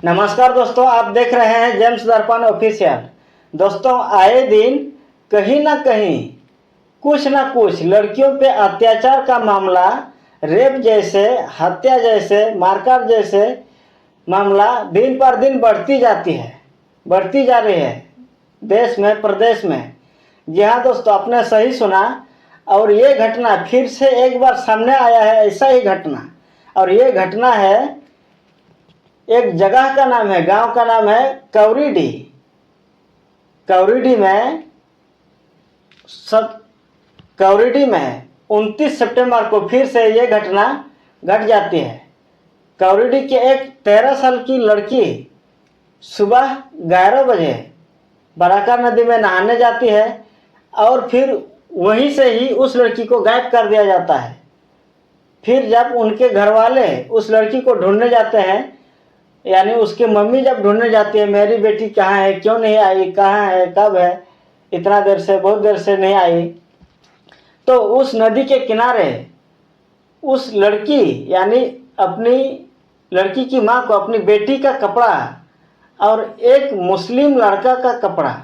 नमस्कार दोस्तों, आप देख रहे हैं जेम्स दर्पण ऑफिशियल। दोस्तों, आए दिन कहीं ना कहीं कुछ ना कुछ लड़कियों पे अत्याचार का मामला, रेप जैसे, हत्या जैसे, मारकाट जैसे मामला दिन पर दिन बढ़ती जा रही है देश में, प्रदेश में। जी हाँ दोस्तों, आपने सही सुना। और ये घटना फिर से एक बार सामने आया है, ऐसा ही घटना। और ये घटना है, एक जगह का नाम है, गांव का नाम है कौरीडी। कौरीडी में 29 सितंबर को फिर से ये घटना घट जाती है। कौरीडी के एक 13 साल की लड़की सुबह 11 बजे बराकर नदी में नहाने जाती है और फिर वहीं से ही उस लड़की को गायब कर दिया जाता है। फिर जब उनके घर वाले उस लड़की को ढूंढने जाते हैं, यानी उसकी मम्मी जब ढूंढने जाती है, मेरी बेटी कहाँ है, क्यों नहीं आई, कहाँ है, कब है, इतना देर से, बहुत देर से नहीं आई, तो उस नदी के किनारे उस लड़की यानी अपनी लड़की की माँ को अपनी बेटी का कपड़ा और एक मुस्लिम लड़का का कपड़ा,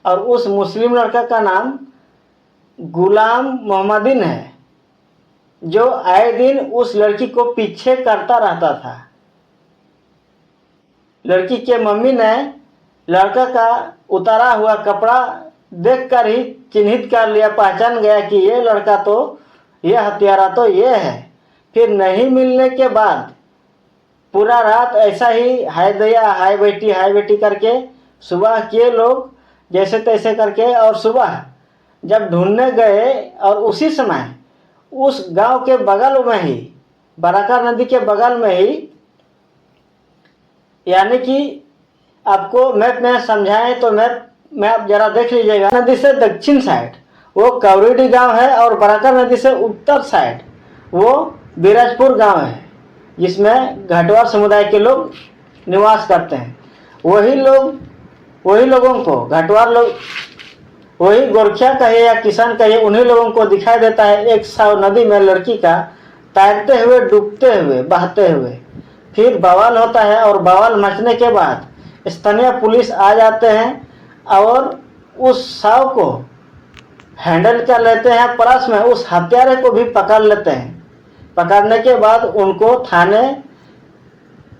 और उस मुस्लिम लड़का का नाम गुलाम मोहम्मदीन है, जो आए दिन उस लड़की को पीछे करता रहता था। लड़की के मम्मी ने लड़का का उतारा हुआ कपड़ा देखकर ही चिन्हित कर लिया, पहचान गया कि ये लड़का तो, ये हत्यारा तो ये है। फिर नहीं मिलने के बाद पूरा रात ऐसा ही हाय दया, हाय बेटी करके सुबह किए लोग जैसे तैसे करके। और सुबह जब ढूंढने गए और उसी समय उस गांव के बगल में ही, बराकर नदी के बगल में ही, यानी कि आपको मैप में समझाएं तो मैप में आप जरा देख लीजिएगा। नदी से दक्षिण साइड वो कौरीडी गांव है और बराकर नदी से उत्तर साइड वो बिराजपुर गांव है, जिसमें घाटवार समुदाय के लोग निवास करते हैं। वही लोगों को घाटवार लोग, वही गोरखिया कहे या किसान कहे, उन्हीं लोगों को दिखाई देता है एक साव नदी में लड़की का तैरते हुए, डूबते हुए, बहते हुए। फिर बवाल होता है और बवाल मचने के बाद स्थानीय पुलिस आ जाते हैं और उस शव को हैंडल कर लेते हैं, प्लस में उस हत्यारे को भी पकड़ लेते हैं। पकड़ने के बाद उनको थाने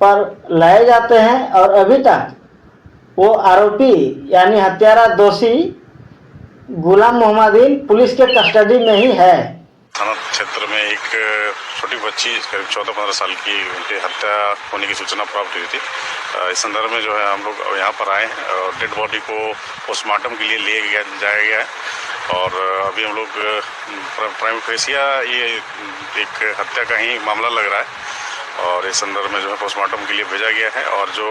पर लाए जाते हैं और अभी तक वो आरोपी यानी हत्यारा दोषी गुलाम मोहम्मदीन पुलिस के कस्टडी में ही है। थाना क्षेत्र में एक छोटी बच्ची करीब 14-15 साल की, उनकी हत्या होने की सूचना प्राप्त हुई थी। इस संदर्भ में जो है हम लोग यहाँ पर आए हैं और डेड बॉडी को पोस्टमार्टम के लिए जाया गया है। और अभी हम लोग प्राइम फेसिया ये एक हत्या का ही मामला लग रहा है और इस संदर्भ में जो है पोस्टमार्टम के लिए भेजा गया है और जो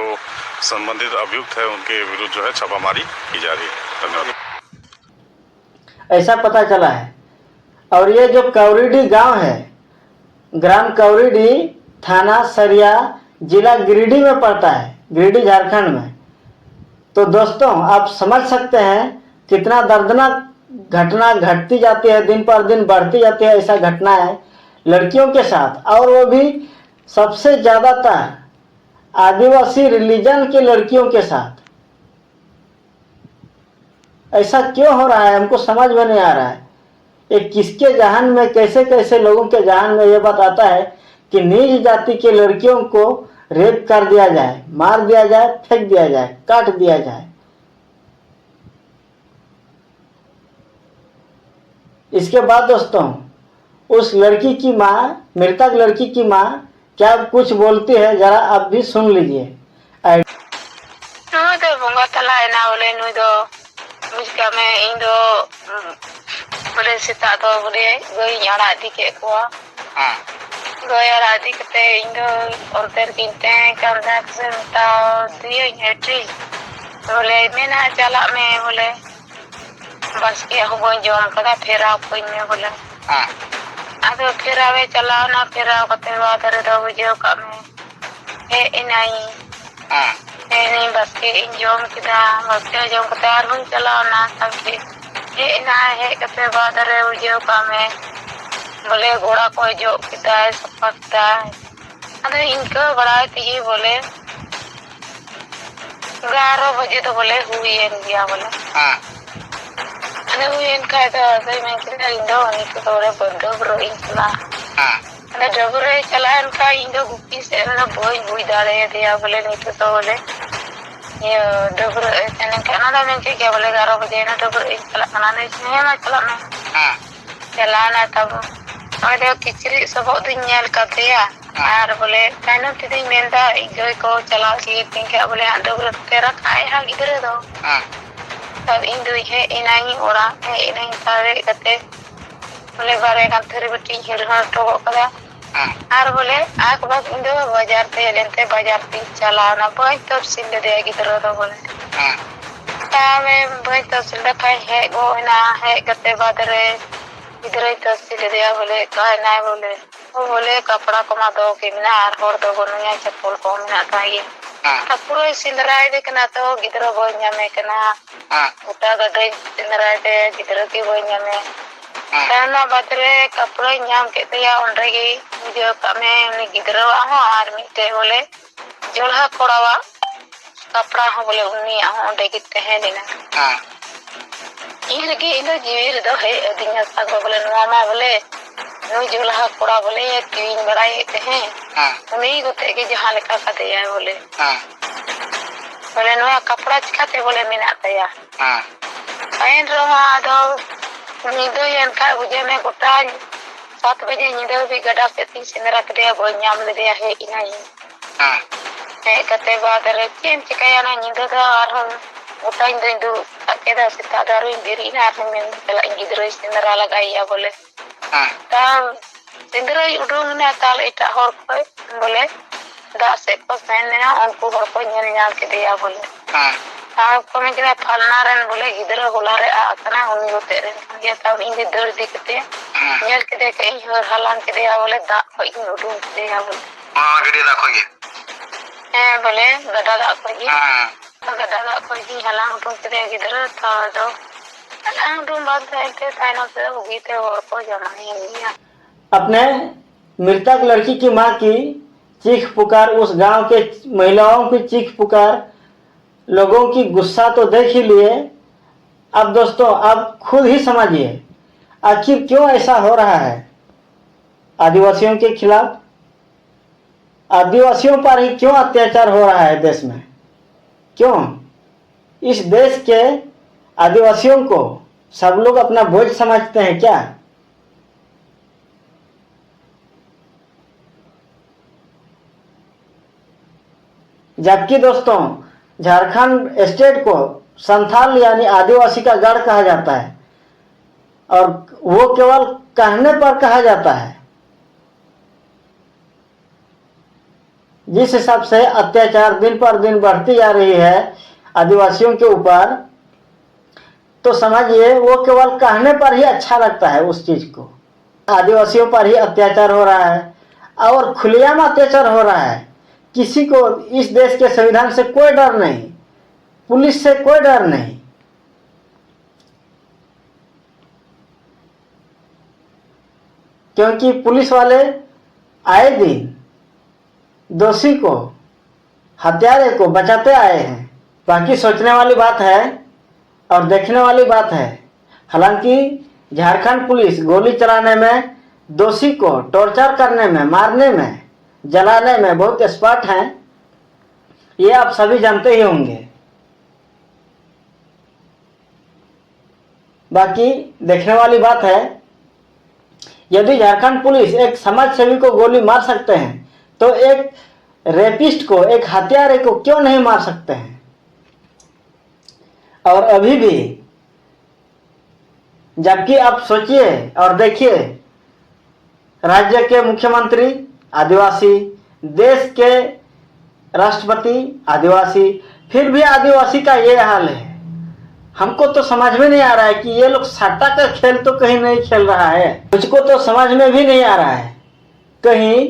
संबंधित अभियुक्त है उनके विरुद्ध जो है छापामारी की जा रही है। धन्यवाद। ऐसा पता चला है। और ये जो कौरीडी गांव है, ग्राम कौरीडी, थाना सरिया, जिला गिरिडीह में पड़ता है, गिरिडीह झारखंड में। तो दोस्तों, आप समझ सकते हैं कितना दर्दनाक घटना घटती जाती है, दिन पर दिन बढ़ती जाती है। ऐसा घटना है लड़कियों के साथ, और वो भी सबसे ज़्यादातर आदिवासी रिलीजन की लड़कियों के साथ। ऐसा क्यों हो रहा है, हमको समझ में नहीं आ रहा है। ये किसके जहान में, कैसे कैसे लोगों के जहान में ये बात आता है कि नीच जाति के लड़कियों को रेप कर दिया जाए, मार दिया जाए, फेंक दिया जाए, काट दिया जाए। इसके बाद दोस्तों, उस लड़की की माँ, मृतक लड़की की माँ क्या कुछ बोलती है, जरा आप भी सुन लीजिए। बोले सीता तो बोले गई यार आदि के को गई यार आदि कते इंदो और तेर किनते कर दा से ता दियो हेट्री बोले मैं ना चला मैं बोले बस के हो जोम कदा फिर आप कोई में बोले आदो फिर आवे चला ना फिर कते बात रे दो जो का में ए इनाई नहीं बस के जोम किदा बस के जोम कते आर चला ना सब के ना है कते बाद रे उजो का में बोले घोड़ा को जो किता है सब पकता है। अरे इनको बड़ा ही बोले 11 बजे तो बोले हुई गया बोले अरे हुई खाए तो सही मैं किधर इंदो नहीं तो थोड़े बंदो ब्रो इंचला अरे डबरे चला इनका इंदो गुप्ती से ना बोई बोई डाले दिया बोले नहीं तो बोले ये डबरे मैंने कनाडा में क्या बोले 11 बजे ना डबरे चला कनाडा में ना चला मैं चलाना तब और देखो किचरी सब दुनिया का दिया और बोले कहना कितनी मेंदा इंजो को चला सी थिंक बोले डबरे तेरा खाए हाँ इधर दो तब इंदो है इनाई ओरा है इनाई सारे कते बोले बारे का थरी बटी हिरना तो कदा और बोले आक बात इंदो बाजार ते लेते बाजार पे चलाना बहुत तो सिल दे इधर तो बोले मैं बहुत तो सिल खाए है वो ना है कते बादरे इधर तो सिल दिया बोले कहा ना बोले वो बोले कपड़ा कमा दो कि ना और दो बोलूँगा चप्पल को ना था ये पूरा सिल रहा है देखना तो गिदरो बोलने में कना उठा गड्ढे सिल रहा है गिदरो की बोलने में करना बदले कपड़ा नाम के दिया उनरेगी जो कमे उन्हें गिदरो आहो आर्मी ते बोले जोड़ा कोड़ावा कपड़ा हो बोले उन्हीं आहो देखते हैं लेना ये कि इधर जीविर दो है दिन्या साग बोले नुआमा बोले नो जोड़ा कोड़ा बोले ये तीन बड़ाई हैं उन्हीं को ते के जहाँ लिखा का दिया है बोले बोले नुआ कपड़ा चिकाते बोले मिना दिया आइन रहा दो नींदो यान का बुझे में गोटा 7 बजे नींदो भी गड़ा पे 3 सिंदरा के दिया बोल नाम ले दिया है इनाई है कते बाद रे चेम चिकाया ना नींदो दा और गोटा इंदो के दा सिता दारू इंदिरी ना में चला इंगिद्रो सिंदरा लगाया बोले तब सिंदरा उडोंग ना ताल इटा हर को बोले दा से पसंद ना उनको हर को नाम के दिया बोले आपको मैं क्या फलना रन बोले इधर होला रे आतना उन्हीं को तेरे ये तब इंदे दर्द दिखते यार के देख कहीं और हलान के दिया बोले दा कोई उठूं दिया बोले गड्ढे दाखोगे बोले गड्ढा दाखोगे गड्ढा दाखोगे हलान उठूं के दिया इधर था तो हलान उठूं बात करते ताना से होगी तो और को जमाएंगे अपने मृतक लड़की की मां की चीख पुकार, उस गांव के महिलाओं की चीख पुकार, लोगों की गुस्सा तो देख ही लिए। अब दोस्तों आप खुद ही समझिए आखिर क्यों ऐसा हो रहा है आदिवासियों के खिलाफ, आदिवासियों पर ही क्यों अत्याचार हो रहा है देश में। क्यों इस देश के आदिवासियों को सब लोग अपना बोझ समझते हैं क्या। जबकि दोस्तों झारखंड स्टेट को संथाल यानी आदिवासी का गढ़ कहा जाता है और वो केवल कहने पर कहा जाता है। जिस हिसाब से अत्याचार दिन पर दिन बढ़ती जा रही है आदिवासियों के ऊपर, तो समझिए वो केवल कहने पर ही अच्छा लगता है उस चीज को। आदिवासियों पर ही अत्याचार हो रहा है और खुलेआम अत्याचार हो रहा है। किसी को इस देश के संविधान से कोई डर नहीं, पुलिस से कोई डर नहीं। क्योंकि पुलिस वाले आए दिन दोषी को, हत्यारे को बचाते आए हैं। बाकी सोचने वाली बात है और देखने वाली बात है। हालांकि झारखंड पुलिस गोली चलाने में, दोषी को टॉर्चर करने में, मारने में, जलाने में बहुत एक्सपर्ट हैं, ये आप सभी जानते ही होंगे। बाकी देखने वाली बात है, यदि झारखंड पुलिस एक समाज सेवी को गोली मार सकते हैं तो एक रेपिस्ट को, एक हत्यारे को क्यों नहीं मार सकते हैं। और अभी भी, जबकि आप सोचिए और देखिए, राज्य के मुख्यमंत्री आदिवासी, देश के राष्ट्रपति आदिवासी, फिर भी आदिवासी का ये हाल है। हमको तो समझ में नहीं आ रहा है कि ये लोग सट्टा का खेल तो कहीं नहीं खेल रहा है। मुझको तो समझ में भी नहीं आ रहा है कहीं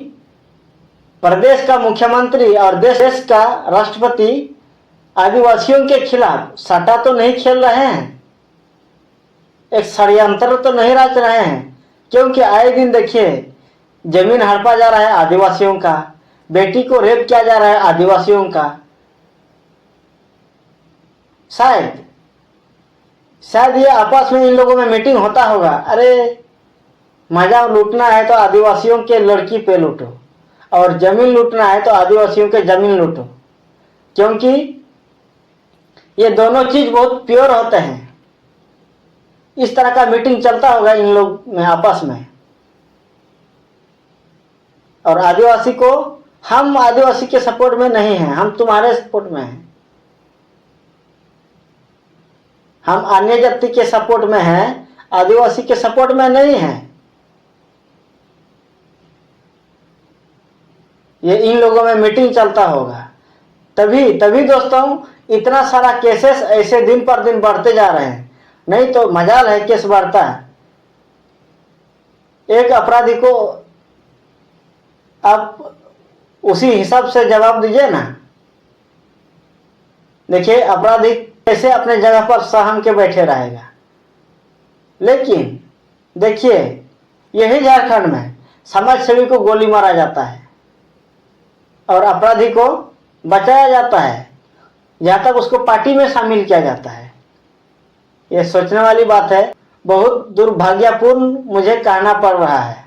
प्रदेश का मुख्यमंत्री और देश का राष्ट्रपति आदिवासियों के खिलाफ सट्टा तो नहीं खेल रहे हैं, एक षड्यंत्र तो नहीं रच रहे हैं। क्योंकि आए दिन देखिए जमीन हड़पा जा रहा है आदिवासियों का, बेटी को रेप किया जा रहा है आदिवासियों का। शायद ये आपस में इन लोगों में मीटिंग होता होगा, अरे मजा लूटना है तो आदिवासियों के लड़की पे लूटो, और जमीन लूटना है तो आदिवासियों के जमीन लूटो, क्योंकि ये दोनों चीज बहुत प्योर होते हैं। इस तरह का मीटिंग चलता होगा इन लोग में आपस में। और आदिवासी को, हम आदिवासी के सपोर्ट में नहीं हैं, हम तुम्हारे सपोर्ट में हैं, हम अन्य जाति के सपोर्ट में हैं, आदिवासी के सपोर्ट में नहीं हैं। ये इन लोगों में मीटिंग चलता होगा, तभी दोस्तों इतना सारा केसेस ऐसे दिन पर दिन बढ़ते जा रहे हैं। नहीं तो मजाल है केस बढ़ता है। एक अपराधी को आप उसी हिसाब से जवाब दीजिए ना। देखिए अपराधी कैसे अपने जगह पर सहम के बैठे रहेगा, लेकिन देखिए यही झारखंड में समाज सेवी को गोली मारा जाता है और अपराधी को बचाया जाता है, जहां तक उसको पार्टी में शामिल किया जाता है। यह सोचने वाली बात है, बहुत दुर्भाग्यपूर्ण मुझे कहना पड़ रहा है।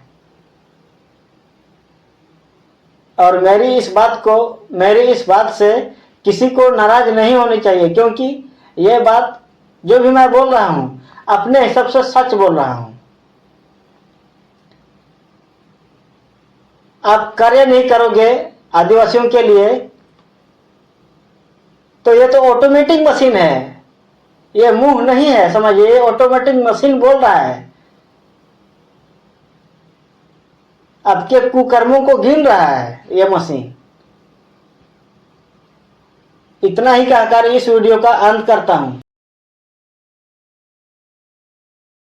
और मेरी इस बात से किसी को नाराज नहीं होनी चाहिए, क्योंकि यह बात जो भी मैं बोल रहा हूं अपने हिसाब से सच बोल रहा हूं। आप कार्य नहीं करोगे आदिवासियों के लिए तो ये तो ऑटोमेटिक मशीन है, ये मुंह नहीं है, समझिए, ये ऑटोमेटिक मशीन बोल रहा है, आपके कुकर्मों को गिन रहा है ये मशीन। इतना ही कहकर इस वीडियो का अंत करता हूं।